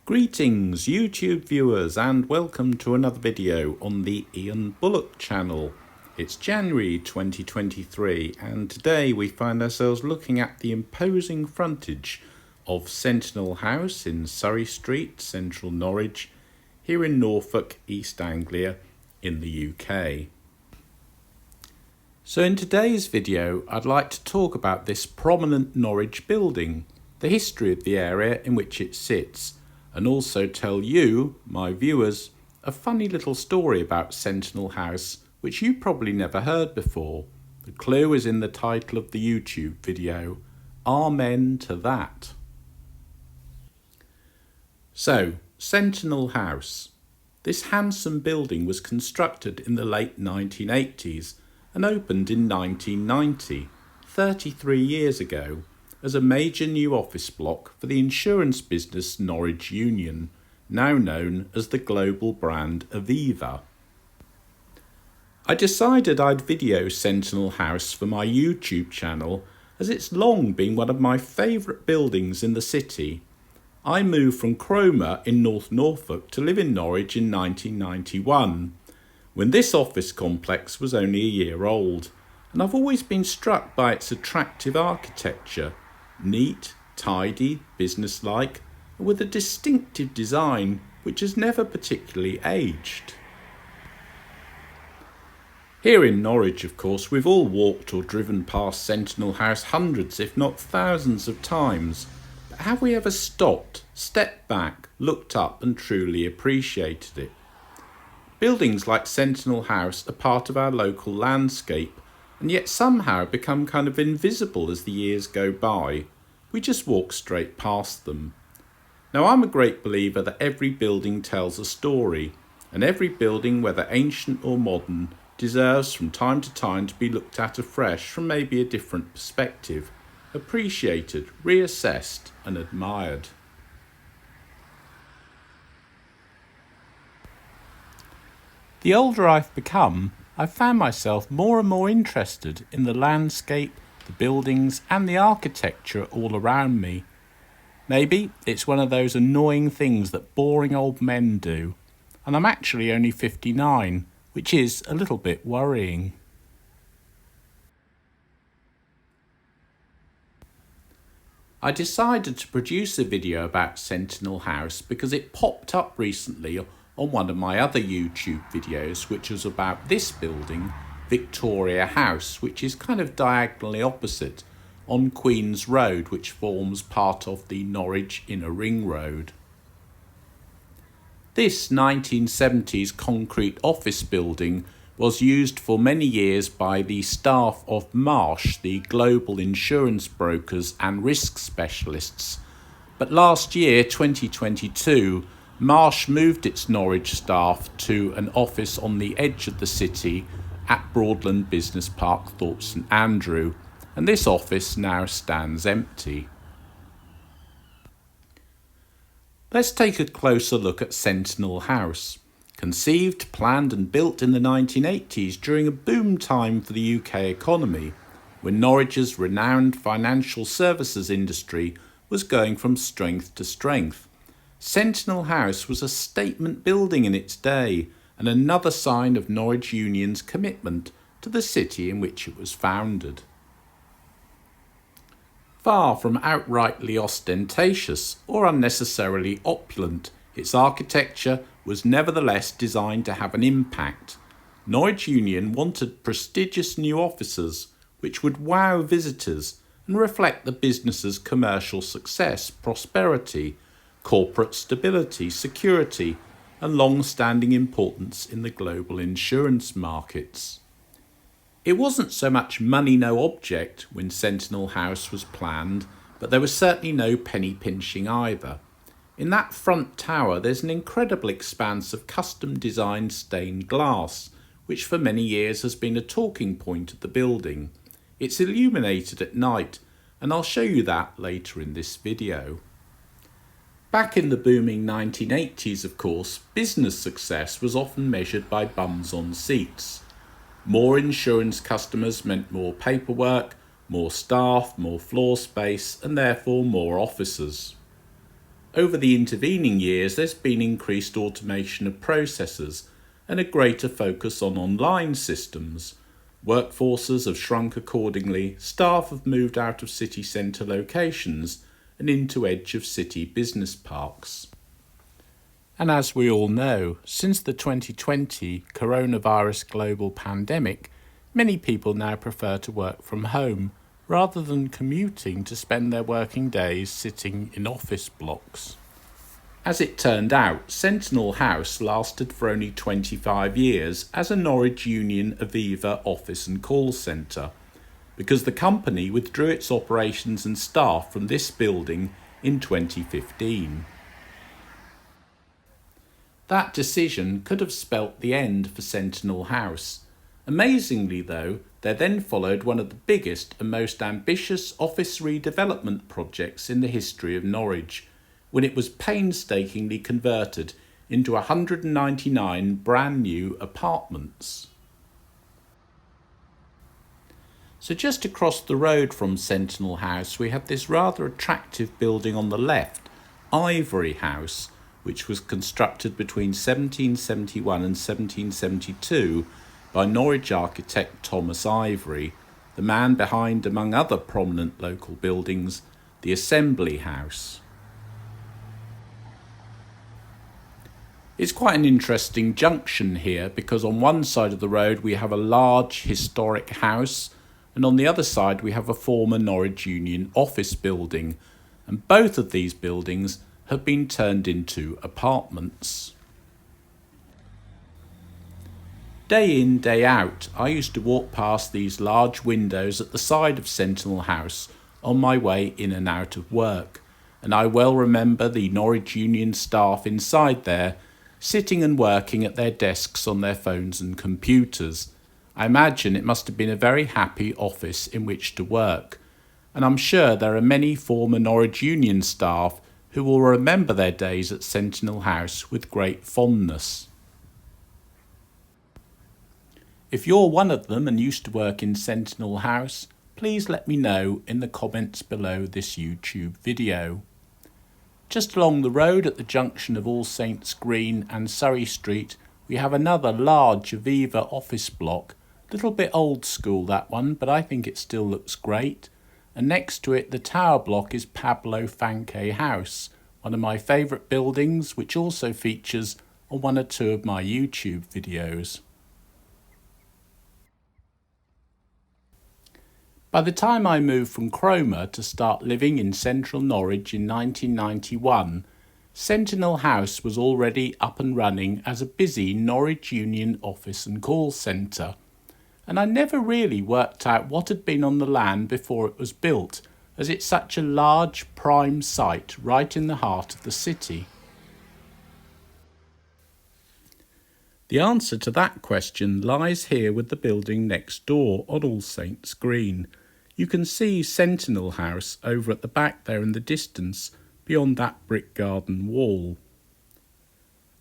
Greetings YouTube viewers and welcome to another video on the Ian Bullock channel. It's January 2023 and today we find ourselves looking at the imposing frontage of Sentinel House in Surrey Street, central Norwich, here in Norfolk, East Anglia in the UK. So in today's video I'd like to talk about this prominent Norwich building, the history of the area in which it sits, and also tell you, my viewers, a funny little story about Sentinel House which you probably never heard before. The clue is in the title of the YouTube video. Amen to that. So, Sentinel House. This handsome building was constructed in the late 1980s and opened in 1990, 33 years ago, as a major new office block for the insurance business Norwich Union, now known as the global brand Aviva. I decided I'd video Sentinel House for my YouTube channel as it's long been one of my favourite buildings in the city. I moved from Cromer in North Norfolk to live in Norwich in 1991, when this office complex was only a year old, and I've always been struck by its attractive architecture. Neat, tidy, businesslike, and with a distinctive design which has never particularly aged. Here in Norwich, of course, we've all walked or driven past Sentinel House hundreds, if not thousands of times. But have we ever stopped, stepped back, looked up and truly appreciated it? Buildings like Sentinel House are part of our local landscape, and yet somehow become kind of invisible as the years go by. We just walk straight past them. Now, I'm a great believer that every building tells a story, and every building, whether ancient or modern, deserves from time to time to be looked at afresh from maybe a different perspective, appreciated, reassessed and admired. The older I've become, I've found myself more and more interested in the landscape, the buildings and the architecture all around me. Maybe it's one of those annoying things that boring old men do, and I'm actually only 59, which is a little bit worrying. I decided to produce a video about Sentinel House because it popped up recently on one of my other YouTube videos, which was about this building, Victoria House, which is kind of diagonally opposite on Queen's Road, which forms part of the Norwich Inner Ring Road. This 1970s concrete office building was used for many years by the staff of Marsh, the global insurance brokers and risk specialists. But last year, 2022, Marsh moved its Norwich staff to an office on the edge of the city at Broadland Business Park, Thorpe St Andrew, and this office now stands empty. Let's take a closer look at Sentinel House. Conceived, planned and built in the 1980s during a boom time for the UK economy, when Norwich's renowned financial services industry was going from strength to strength. Sentinel House was a statement building in its day and another sign of Norwich Union's commitment to the city in which it was founded. Far from outrightly ostentatious or unnecessarily opulent, its architecture was nevertheless designed to have an impact. Norwich Union wanted prestigious new offices which would wow visitors and reflect the business's commercial success, prosperity, corporate stability, security and long-standing importance in the global insurance markets. It wasn't so much money no object when Sentinel House was planned, but there was certainly no penny pinching either. In that front tower there's an incredible expanse of custom designed stained glass, which for many years has been a talking point of the building. It's illuminated at night, and I'll show you that later in this video. Back in the booming 1980s, of course, business success was often measured by bums on seats. More insurance customers meant more paperwork, more staff, more floor space, and therefore more officers. Over the intervening years, there's been increased automation of processes and a greater focus on online systems. Workforces have shrunk accordingly, staff have moved out of city centre locations and into edge of city business parks. And as we all know, since the 2020 coronavirus global pandemic, many people now prefer to work from home rather than commuting to spend their working days sitting in office blocks. As it turned out, Sentinel House lasted for only 25 years as a Norwich Union Aviva office and call centre, because the company withdrew its operations and staff from this building in 2015. That decision could have spelt the end for Sentinel House. Amazingly though, there then followed one of the biggest and most ambitious office redevelopment projects in the history of Norwich, when it was painstakingly converted into 199 brand new apartments. So just across the road from Sentinel House we have this rather attractive building on the left, Ivory House, which was constructed between 1771 and 1772 by Norwich architect Thomas Ivory, the man behind, among other prominent local buildings, the Assembly House. It's quite an interesting junction here because on one side of the road we have a large historic house and on the other side we have a former Norwich Union office building, and both of these buildings have been turned into apartments. Day in, day out, I used to walk past these large windows at the side of Sentinel House on my way in and out of work, and I well remember the Norwich Union staff inside there sitting and working at their desks on their phones and computers. I imagine it must have been a very happy office in which to work, and I'm sure there are many former Norwich Union staff who will remember their days at Sentinel House with great fondness. If you're one of them and used to work in Sentinel House, please let me know in the comments below this YouTube video. Just along the road at the junction of All Saints Green and Surrey Street, we have another large Aviva office block. Little bit old school that one, but I think it still looks great. And next to it, the tower block is Pablo Fanque House, one of my favourite buildings, which also features on one or two of my YouTube videos. By the time I moved from Cromer to start living in central Norwich in 1991, Sentinel House was already up and running as a busy Norwich Union office and call centre, and I never really worked out what had been on the land before it was built, as it's such a large prime site right in the heart of the city. The answer to that question lies here with the building next door on All Saints Green. You can see Sentinel House over at the back there in the distance, beyond that brick garden wall.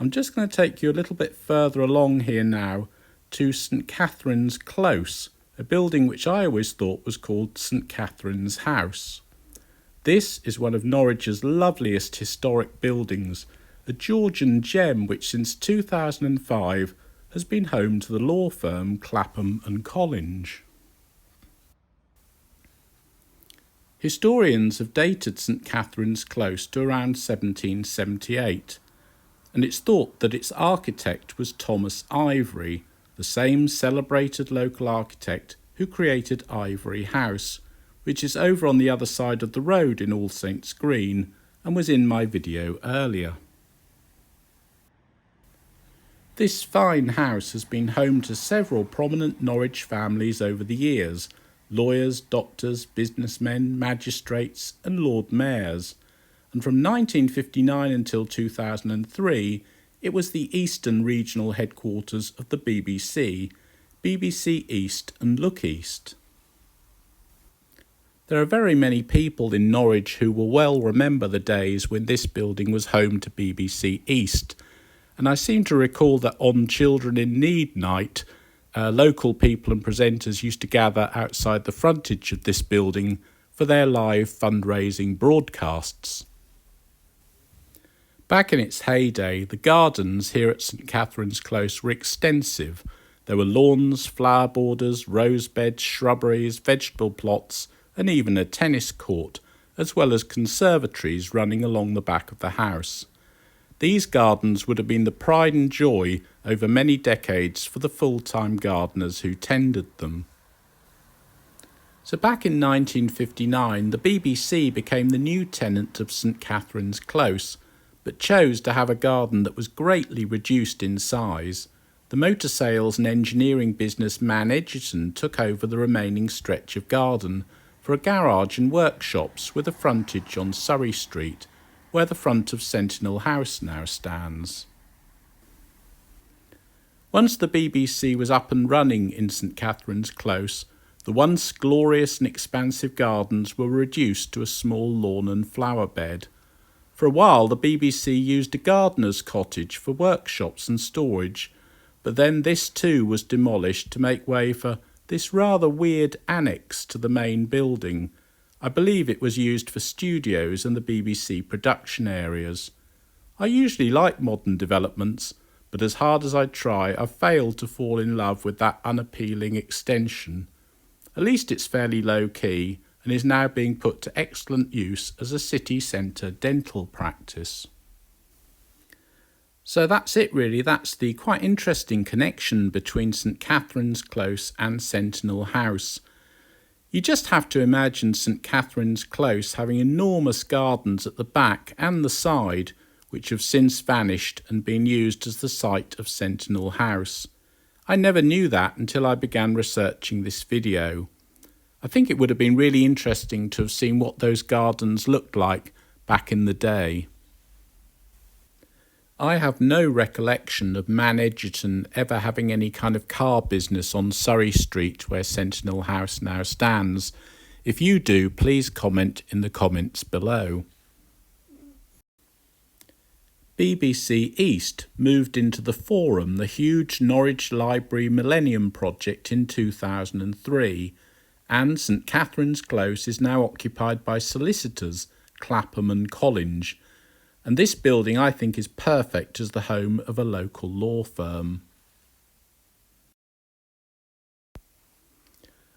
I'm just going to take you a little bit further along here now to St Catherine's Close, a building which I always thought was called St Catherine's House. This is one of Norwich's loveliest historic buildings, a Georgian gem which since 2005 has been home to the law firm Clapham and Collinge. Historians have dated St Catherine's Close to around 1778, and it's thought that its architect was Thomas Ivory, the same celebrated local architect who created Ivory House, which is over on the other side of the road in All Saints Green and was in my video earlier. This fine house has been home to several prominent Norwich families over the years: lawyers, doctors, businessmen, magistrates and Lord Mayors, and from 1959 until 2003 it was the Eastern regional headquarters of the BBC, BBC East and Look East. There are very many people in Norwich who will well remember the days when this building was home to BBC East, and I seem to recall that on Children in Need night, local people and presenters used to gather outside the frontage of this building for their live fundraising broadcasts. Back in its heyday, the gardens here at St Catherine's Close were extensive. There were lawns, flower borders, rose beds, shrubberies, vegetable plots, and even a tennis court, as well as conservatories running along the back of the house. These gardens would have been the pride and joy over many decades for the full-time gardeners who tended them. So back in 1959, the BBC became the new tenant of St Catherine's Close, but chose to have a garden that was greatly reduced in size. The motor sales and engineering business Man Edgerton took over the remaining stretch of garden for a garage and workshops with a frontage on Surrey Street, where the front of Sentinel House now stands. Once the BBC was up and running in St Catherine's Close, the once glorious and expansive gardens were reduced to a small lawn and flower bed. For a while the BBC used a gardener's cottage for workshops and storage, but then this too was demolished to make way for this rather weird annex to the main building. I believe it was used for studios and the BBC production areas. I usually like modern developments, but as hard as I try, I've failed to fall in love with that unappealing extension. At least it's fairly low-key and is now being put to excellent use as a city centre dental practice. So that's it really, that's the quite interesting connection between St Catherine's Close and Sentinel House. You just have to imagine St Catherine's Close having enormous gardens at the back and the side, which have since vanished and been used as the site of Sentinel House. I never knew that until I began researching this video. I think it would have been really interesting to have seen what those gardens looked like back in the day. I have no recollection of Man Edgerton ever having any kind of car business on Surrey Street where Sentinel House now stands. If you do, please comment in the comments below. BBC East moved into the Forum, the huge Norwich Library Millennium project, in 2003, and St Catherine's Close is now occupied by solicitors Clapham and Collins, and this building I think is perfect as the home of a local law firm.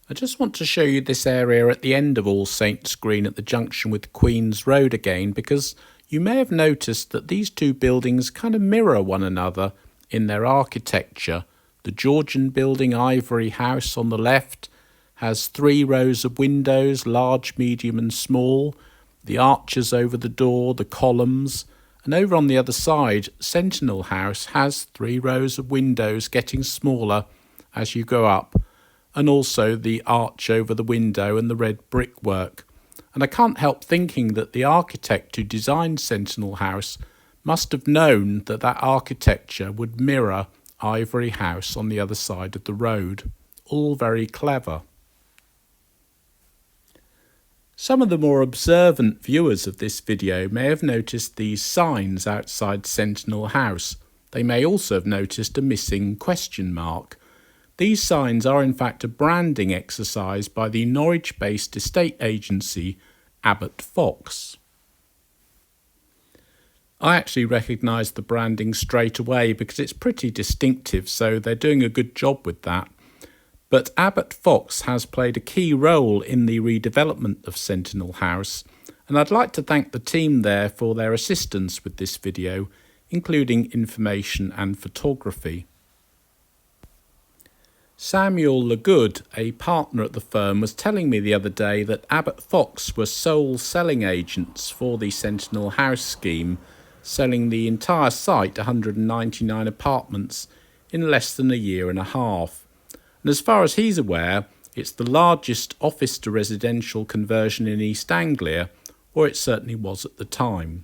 I just want to show you this area at the end of All Saints Green at the junction with Queen's Road again, because you may have noticed that these two buildings kind of mirror one another in their architecture. The Georgian building, Ivory House, on the left has 3 rows of windows, large, medium and small, the arches over the door, the columns, and over on the other side, Sentinel House has 3 rows of windows getting smaller as you go up, and also the arch over the window and the red brickwork. And I can't help thinking that the architect who designed Sentinel House must have known that that architecture would mirror Ivory House on the other side of the road. All very clever. Some of the more observant viewers of this video may have noticed these signs outside Sentinel House. They may also have noticed a missing question mark. These signs are in fact a branding exercise by the Norwich-based estate agency abbotFox. I actually recognised the branding straight away because it's pretty distinctive, so they're doing a good job with that. But abbotFox has played a key role in the redevelopment of Sentinel House, and I'd like to thank the team there for their assistance with this video, including information and photography. Samuel Legood, a partner at the firm, was telling me the other day that abbotFox were sole selling agents for the Sentinel House scheme, selling the entire site, 199 apartments, in less than a year and a half. And as far as he's aware, it's the largest office to residential conversion in East Anglia, or it certainly was at the time.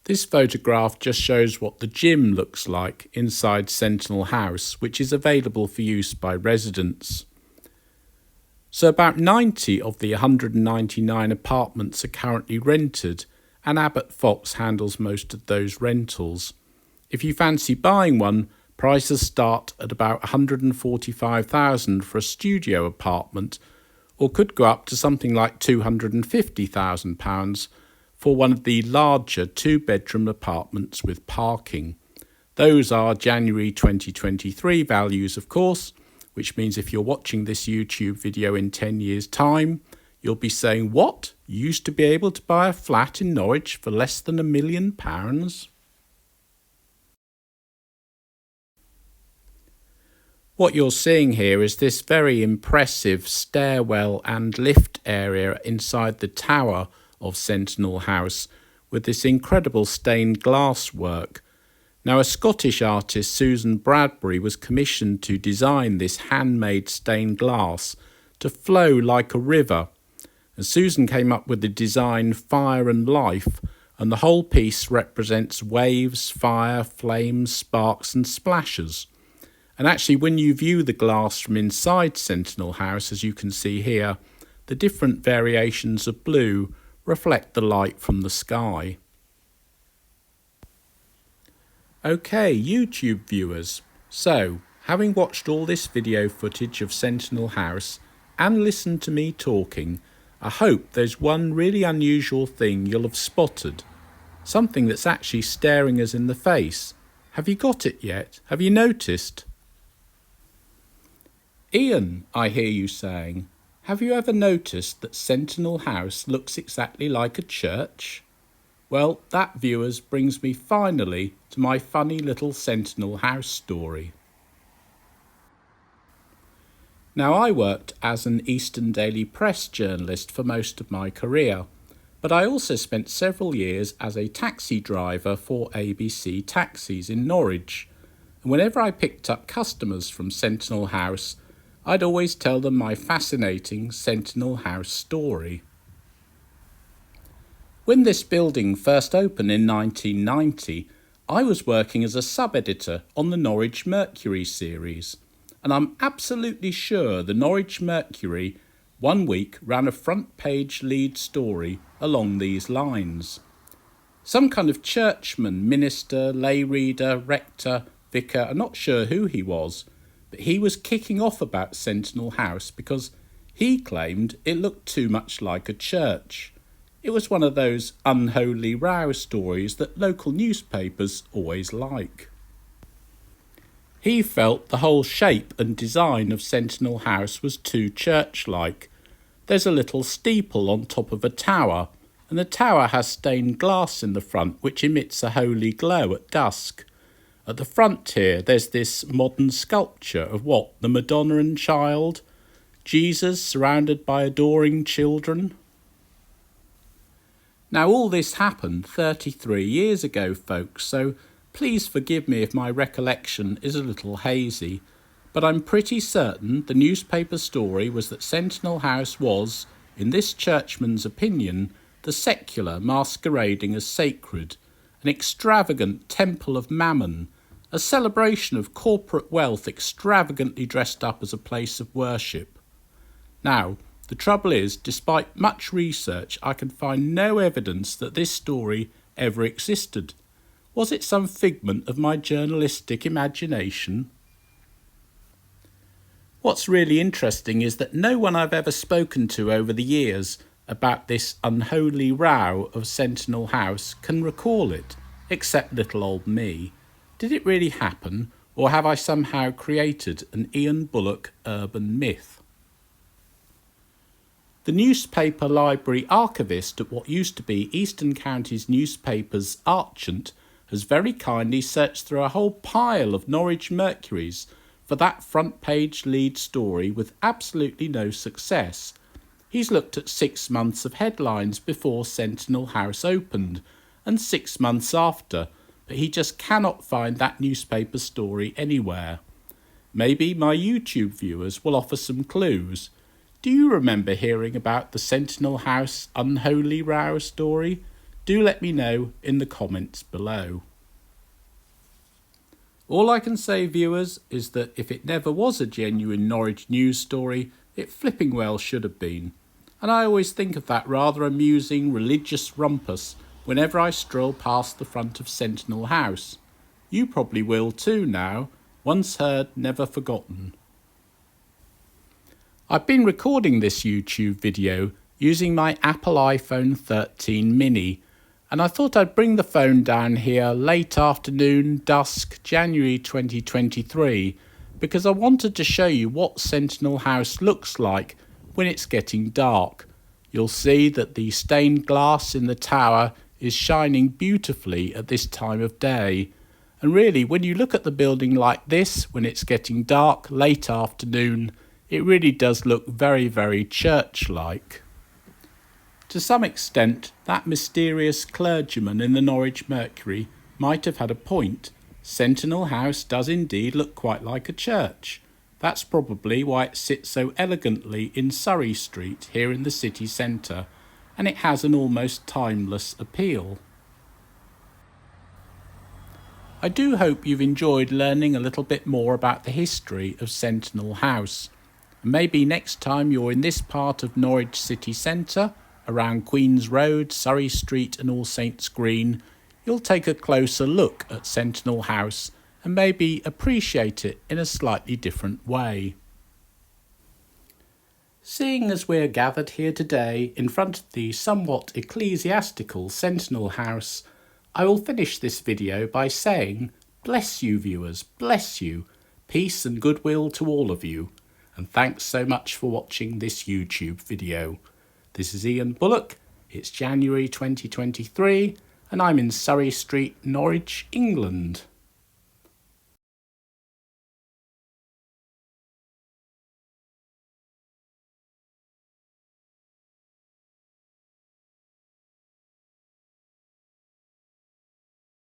This photograph just shows what the gym looks like inside Sentinel House, which is available for use by residents. So about 90 of the 199 apartments are currently rented, and abbotFox handles most of those rentals. If you fancy buying one, prices start at about $145,000 for a studio apartment, or could go up to something like £250,000 for one of the larger two-bedroom apartments with parking. Those are January 2023 values, of course, which means if you're watching this YouTube video in 10 years' time, you'll be saying, what? You used to be able to buy a flat in Norwich for less than £1 million? What you're seeing here is this very impressive stairwell and lift area inside the tower of Sentinel House with this incredible stained glass work. Now, a Scottish artist, Susan Bradbury, was commissioned to design this handmade stained glass to flow like a river. And Susan came up with the design Fire and Life, and the whole piece represents waves, fire, flames, sparks and splashes. And actually, when you view the glass from inside Sentinel House, as you can see here, the different variations of blue reflect the light from the sky. Okay, YouTube viewers, so having watched all this video footage of Sentinel House and listened to me talking, I hope there's one really unusual thing you'll have spotted. Something that's actually staring us in the face. Have you got it yet? Have you noticed? Ian, I hear you saying, have you ever noticed that Sentinel House looks exactly like a church? Well, that, viewers, brings me finally to my funny little Sentinel House story. Now, I worked as an Eastern Daily Press journalist for most of my career, but I also spent several years as a taxi driver for ABC Taxis in Norwich. And whenever I picked up customers from Sentinel House, I'd always tell them my fascinating Sentinel House story. When this building first opened in 1990, I was working as a sub-editor on the Norwich Mercury series, and I'm absolutely sure the Norwich Mercury one week ran a front-page lead story along these lines. Some kind of churchman, minister, lay reader, rector, vicar, I'm not sure who he was, but he was kicking off about Sentinel House because he claimed it looked too much like a church. It was one of those unholy row stories that local newspapers always like. He felt the whole shape and design of Sentinel House was too church-like. There's a little steeple on top of a tower, and the tower has stained glass in the front which emits a holy glow at dusk. At the front here, there's this modern sculpture of what? The Madonna and Child? Jesus surrounded by adoring children? Now, all this happened 33 years ago, folks, so please forgive me if my recollection is a little hazy, but I'm pretty certain the newspaper story was that Sentinel House was, in this churchman's opinion, the secular masquerading as sacred, an extravagant temple of mammon, a celebration of corporate wealth extravagantly dressed up as a place of worship. Now, the trouble is, despite much research, I can find no evidence that this story ever existed. Was it some figment of my journalistic imagination? What's really interesting is that no one I've ever spoken to over the years about this unholy row of Sentinel House can recall it, except little old me. Did it really happen, or have I somehow created an Ian Bullock urban myth? The newspaper library archivist at what used to be Eastern Counties Newspapers Archant has very kindly searched through a whole pile of Norwich Mercuries for that front page lead story with absolutely no success. He's looked at 6 months of headlines before Sentinel House opened and 6 months after, but he just cannot find that newspaper story anywhere. Maybe my YouTube viewers will offer some clues. Do you remember hearing about the Sentinel House unholy row story? Do let me know in the comments below. All I can say, viewers, is that if it never was a genuine Norwich news story, it flipping well should have been. And I always think of that rather amusing religious rumpus whenever I stroll past the front of Sentinel House. You probably will too now. Once heard, never forgotten. I've been recording this YouTube video using my Apple iPhone 13 mini, And I thought I'd bring the phone down here late afternoon, dusk, January 2023, because I wanted to show you what Sentinel House looks like when it's getting dark. You'll see that the stained glass in the tower is shining beautifully at this time of day. And really, when you look at the building like this, when it's getting dark, late afternoon, it really does look very, very church-like. To some extent, that mysterious clergyman in the Norwich Mercury might have had a point. Sentinel House does indeed look quite like a church. That's probably why it sits so elegantly in Surrey Street here in the city centre, and it has an almost timeless appeal. I do hope you've enjoyed learning a little bit more about the history of Sentinel House. Maybe next time you're in this part of Norwich city centre, around Queen's Road, Surrey Street and All Saints Green, you'll take a closer look at Sentinel House and maybe appreciate it in a slightly different way. Seeing as we're gathered here today in front of the somewhat ecclesiastical Sentinel House, I will finish this video by saying, bless you viewers, bless you, peace and goodwill to all of you, and thanks so much for watching this YouTube video. This is Ian Bullock, it's January 2023, and I'm in Surrey Street, Norwich, England.